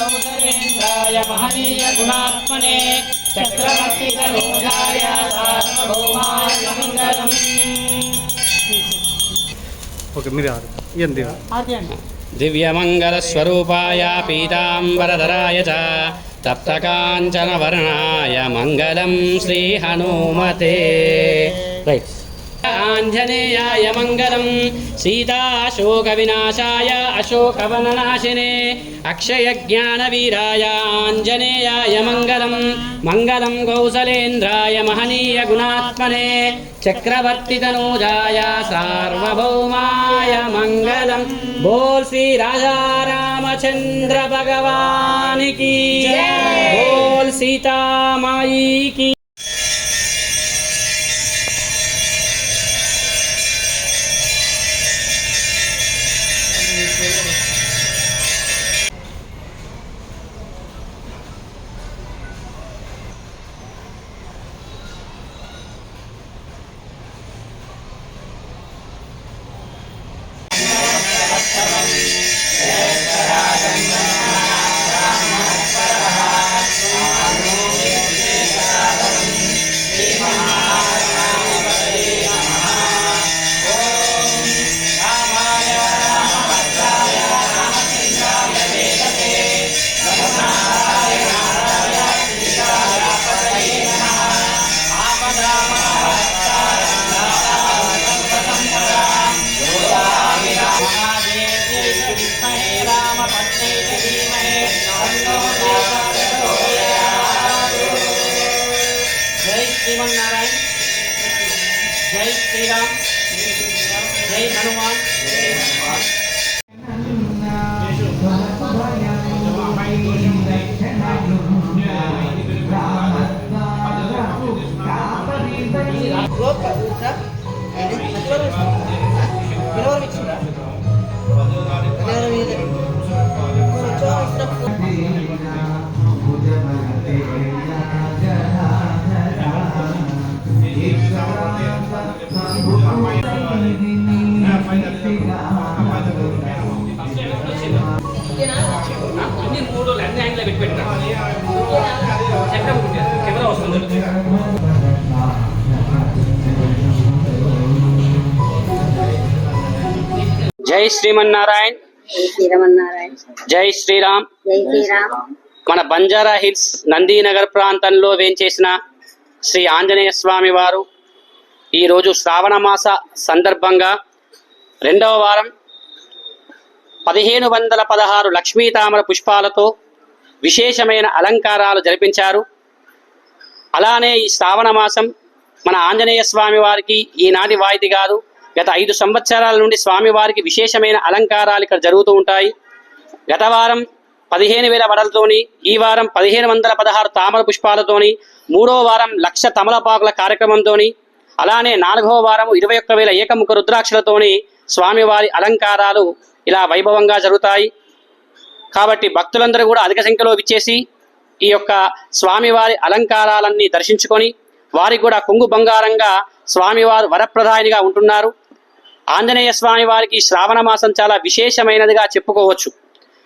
కౌసలేంద్రాయ మహనీయ గుణాత్మనే చక్రవర్తి తనూజాయ సార్వభౌమాయ మంగళం. ఓకే మీరు దివ్యమంగళస్వరూపాయ పీతాంబరధరాయ చ తప్తకాంచనవర్ణాయ మంగళం శ్రీ హనుమతే. రైట్. ఆంజనేయాయ మంగళం సీతాశోక వినాశాయ అశోకవననాశినే అక్షయజ్ఞానవీరాయ ఆంజనేయాయ మంగళం. మంగళం కౌసలేంద్రాయ మహనీయ గుణాత్మనే చక్రవర్తి తనూజాయ సార్వభౌమాయ మంగళం. బోల్ శ్రీ రాజా రామచంద్ర భగవానికి బోల్ సీతామాయికి. जय श्रीमन्नारायण, जय श्री राम, जय हनुमान. जय श्रीमन्नारायण, जय श्रीराम. మన బంజారా హిల్స్ నందీనగర్ ప్రాంతంలో వేంచేసిన శ్రీ ఆంజనేయ స్వామి వారు ఈరోజు శ్రావణ మాస సందర్భంగా రెండవ వారం 1516 లక్ష్మీ తామర పుష్పాలతో విశేషమైన అలంకారాలు జరిపించారు. అలానే ఈ శ్రావణ మాసం మన ఆంజనేయ స్వామి వారికి ఈనాటి వాయితీ కాదు, గత 5 సంవత్సరాల నుండి స్వామివారికి విశేషమైన అలంకారాలు ఇక్కడ జరుగుతూ ఉంటాయి. గత వారం 15,000 వడలతోని, ఈ వారం 1516 తామర పుష్పాలతోని, 3వ వారం 1,00,000 తమలపాకుల కార్యక్రమంతోని, అలానే 4వ వారం 21,000 ఏకముఖ రుద్రాక్షలతోని స్వామివారి అలంకారాలు ఇలా వైభవంగా జరుగుతాయి. కాబట్టి భక్తులందరూ కూడా అధిక సంఖ్యలో విచ్చేసి ఈ యొక్క స్వామివారి అలంకారాలన్నీ దర్శించుకొని వారికి కూడా కొంగు బంగారంగా స్వామివారు వరప్రదాయినిగా ఉంటున్నారు. ఆంజనేయ స్వామి వారికి శ్రావణ మాసం చాలా విశేషమైనదిగా చెప్పుకోవచ్చు.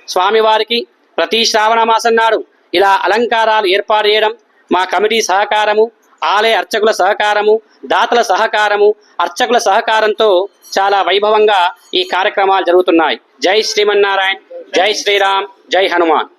స్వామివారికి ప్రతి శ్రావణ మాసం నాడు ఇలా అలంకారాలు ఏర్పాటు చేయడం మా కమిటీ సహకారము, ఆలయ అర్చకుల సహకారము, దాతల సహకారము, అర్చకుల సహకారంతో చాలా వైభవంగా ఈ కార్యక్రమాలు జరుగుతున్నాయి. జై శ్రీమన్నారాయణ, జై శ్రీరామ్, జై హనుమాన్.